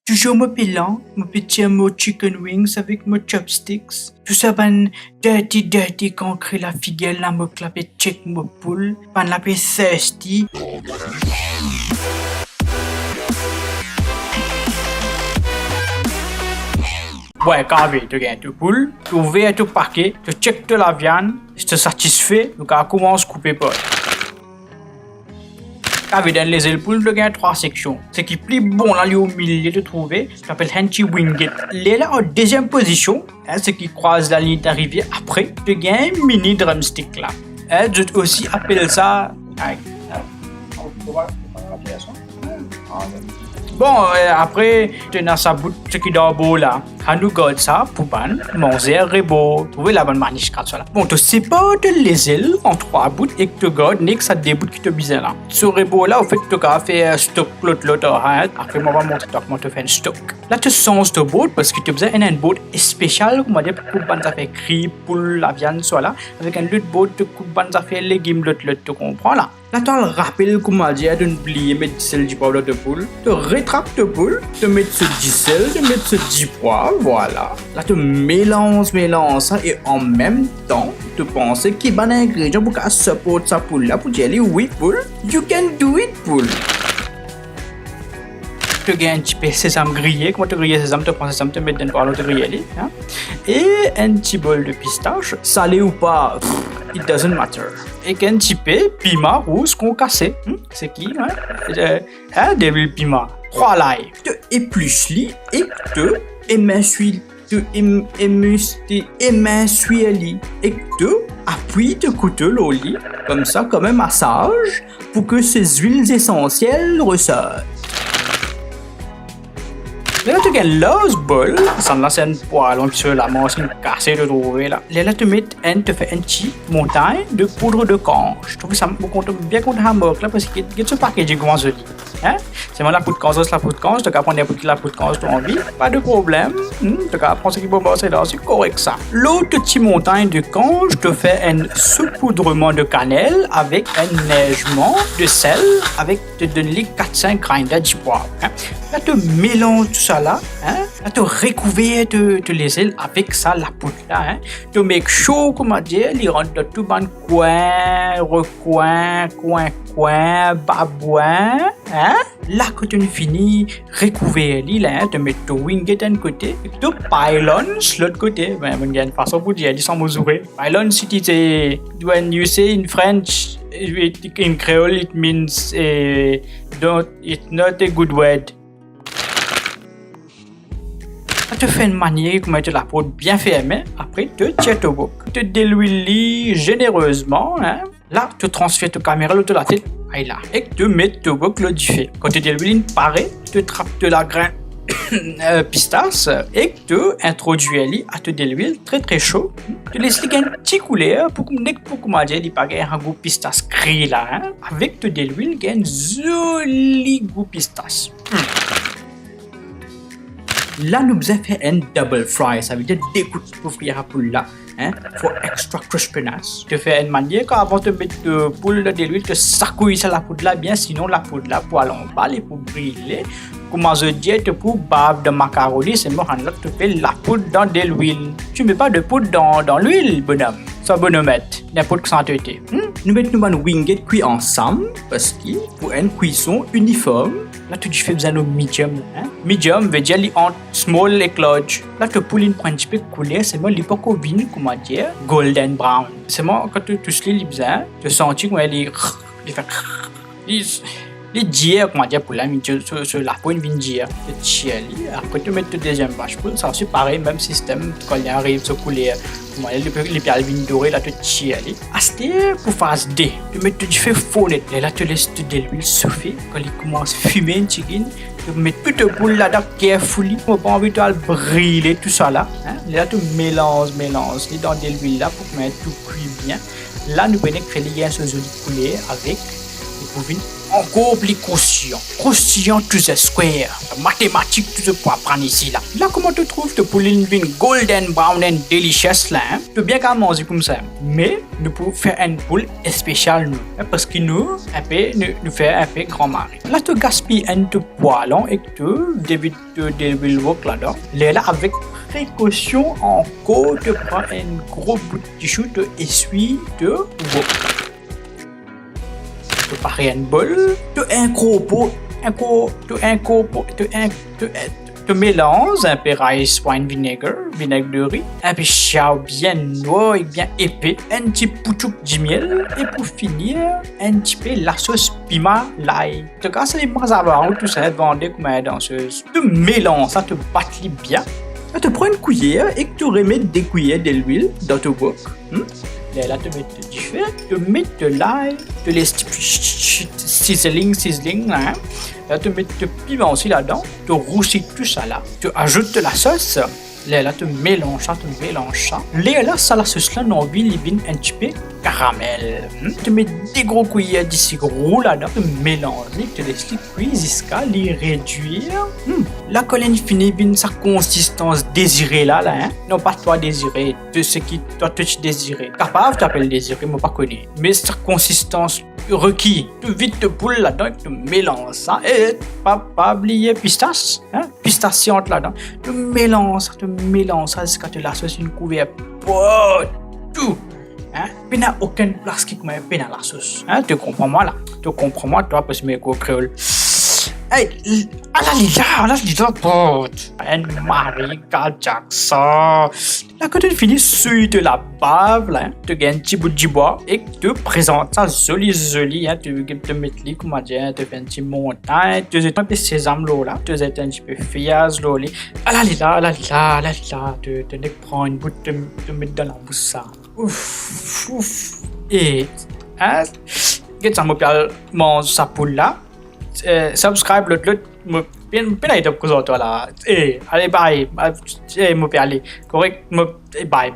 Toujours mon pélant, mon petit mot chicken wings avec mon chopsticks. Tout ça, ben, dirty, quand crée la figuelle, la me clappe et check mon poule. Ben, la paix thirsty. Ouais, quand tu gagnes ton poule, tu ouvres ton paquet, tu check la viande, si tu satisfait, tu commences à couper pas. Quand dans les ailes poules, tu as 3 sections. Ce qui est plus bon là, au milieu de trouver, ça s'appelle Henchy Winged. Les là en deuxième position, ce qui croise la ligne d'arrivée après, tu gagnes un mini drumstick là. Je aussi appelle ça. Bon, après, tu as sa bout ce qui est dans le bol là. Nous garde ça pour manger un rebo. Trouver la bonne maniche comme ça là. Bon, tu sépares les ailes en 3 bouts et que tu gardes ça des bouts qui te besoin là. Ce rebo là, au fait, tu as fait un stock l'autre. Après, moi, je vais montrer comment tu fais un stock. Là, tu sens ce bout parce que tu as besoin d'un bout spécial, comme on dit, pour couper ça fait cri, poule, la viande, soit là. Avec un autre bout, tu coupes ça fait légumes, l'autre, tu comprends là. Là, tu as le rappel, comme on dit, d'oublier de mettre du poivre de poule. Tu rétractes ta poule, tu mets ce sel, tu mets ce poivre. Voilà. Là, tu mélanges ça et en même temps, tu penses qu'il y a un ingrédient pour qu'elle supporte sa poule là pour dire oui, poule, you can do it, poule. Tu as un petit peu de sésame grillé. Comment tu grilles le sésame, tu prends le sésame, tu mets dans le poêle, tu grilles. Hein? Et un petit bol de pistache, salé ou pas, it doesn't matter. Et un petit peu de piment rouge qu'on casse. C'est qui? Des piments. 3 l'ail. Tu épluches et tu éminsuis et tu appuies te couteau au lit comme ça comme un massage pour que ces huiles essentielles ressortent. Là, tu as l'os bol, ça là c'est un poêlon sur la machine cassée de trouver là. Là, tu mets tu fais un petit montagne de poudre de cange. Je trouve ça bien contre hamburger là parce que ce packaging comment je dis. Hein? C'est moi la poudre de cange, tu peux prendre la poudre de cange tu as envie, pas de problème. Tu peux prendre ce qui peut passer là, c'est correct ça. L'autre petit montagne de cange te fait un saupoudrement de cannelle avec un neigement de sel avec te donne les 4-5 grains de poivre. Hein? Là, tu mélanges tout ça là, hein? Là, tu recouvres de les ailes avec ça, la poudre là, hein? Tu mets chaud, comment dire, il rentre dans tout bon coin, babouin, hein? Là, quand tu finis, recouvrir là, hein? Tu mets ton winged d'un côté, et ton pylon de l'autre côté. Ben, il y a une façon pour dire, ils sont mesurés. Pylon, si tu dis, when you say in French, in Creole, it means, it's not a good word. Tu fais une manière pour mettre la poudre bien fermée. Après, tu tires ton bouc. Tu déluiles généreusement. Hein? Là, tu transfères ta caméra de la tête. Là. Et tu mets ton bouc là du fait. Quand tu déluiles pareil, tu trappes de la grain pistache et tu introduis à te déluile très chaud. Tu laisses un petit couleur pour comment dire, il n'y a un goût pistache gris là. Hein? Avec te déluile, il y a un joli goût pistache. Là, nous avons fait un double fry, ça veut dire découpe pour frire la poule là, hein, pour extra crispiness. Tu fais une manière qu'avant de mettre de poule de l'huile, tu sacouilles la poudre là bien, sinon la poudre là pour aller en bas et pour brûler. Comment je dis, tu pour bave de macaroni, c'est moi là tu fais la poudre dans de l'huile. Tu mets pas de poudre dans l'huile, bonhomme. Ça bonhomme, n'importe que ça te été. Nous mettons nos winged cuits ensemble parce qu'il faut une cuisson uniforme. Là, tu fais besoin de medium. Hein? Medium veut dire en small et large. Là, tu poules prend un petit peu de couleur, c'est moi l'hypocobine, comment dire, golden brown. C'est moi quand tu touches les besoin, tu sens que les dières, comment dire, pour la sur la peau, une vindière, après tu mets le deuxième vache poule, ça aussi pareil, même système, quand il arrive sur couleur, les pieds vignes dorées, là tu tires. Acheter pour phase D, tu mets du feu fondé, et là tu laisses de l'huile souffler, quand il commence à fumer une chicken, tu mets toute la poule là-dedans, carefully, pour pas envie de brûler tout ça là, hein? Là tu mélanges, dans de l'huile là, pour que tout cuit bien. Là nous prenons que faire les liens sur joli couleur avec les pouvines encore plus croustillant. Croustillant to the square. Mathématiques, tu peux apprendre ici, là. Là, comment tu trouves te pouline vin golden brown and delicious, là, hein? Tu bien qu'à manger comme ça. Mais, nous pouvons faire une poule spéciale, nous. Parce que nous, nous faire un peu grand-mari. Là, tu gaspilles un peu poêlon et tu devil work là-dedans. Là, avec précaution, encore, tu prends un gros bout de tissu, tu essuies, tu work. Tu pars un bol, tu tu mélanges un peu rice wine vinaigre de riz, un peu chao bien noir et bien épais, un petit pouchouk de miel et pour finir, un petit peu la sauce piment l'ail. Tu casses les bras avant tout ça vendé comme une danseuse. Tu mélanges ça, tu battes bien. Tu prends une cuillère et tu remets des cuillères de l'huile dans ton wok. Là, tu mets du feu, tu mets de l'ail, tu laisses sizzling, là. Là, tu mets du piment aussi là-dedans, tu roussis tout ça là, tu ajoutes de la sauce. Là, tu mélanges ça. Là, ça, la sauce là, non, il vient un petit peu caramel. Tu mets des gros cuillères d'ici gros là-dedans, tu mélanges, tu laisses les cuire jusqu'à les réduire. La colline finit vient sa consistance désirée là, hein. Non, pas toi désiré, de ce qui toi tu désirais. Capable, tu appelles désiré, moi pas connu. Mais sa consistance requis, tu vides de poule là-dedans, tu mélanges ça. Et pas oublier pistache, hein, pistachante là-dedans. Tu mélanges ça jusqu'à te la sauce une couverte. Tout. Hein? Il n'y a aucune place qui me met dans la sauce. Hein? Tu comprends moi là? Tu comprends moi, toi, parce que mes créoles. Hey, la lila, Marie Jackson. Là, quand tu finis sur de la bave, là, tu gagnes un petit bout de bois et tu présentes ça joli, hein, tu mets les, comment dire, tu fais un petit montagne, tu fais un peu sésame là, tu fais un petit peu fiaz là, la lila, tu prends une bout, tu mets dans la bouche ça. Ouf. Et, hein, ça me plaît, mange sa poule là. Subscribe l'autre pina ito ko toi là allez bye me aller correct bye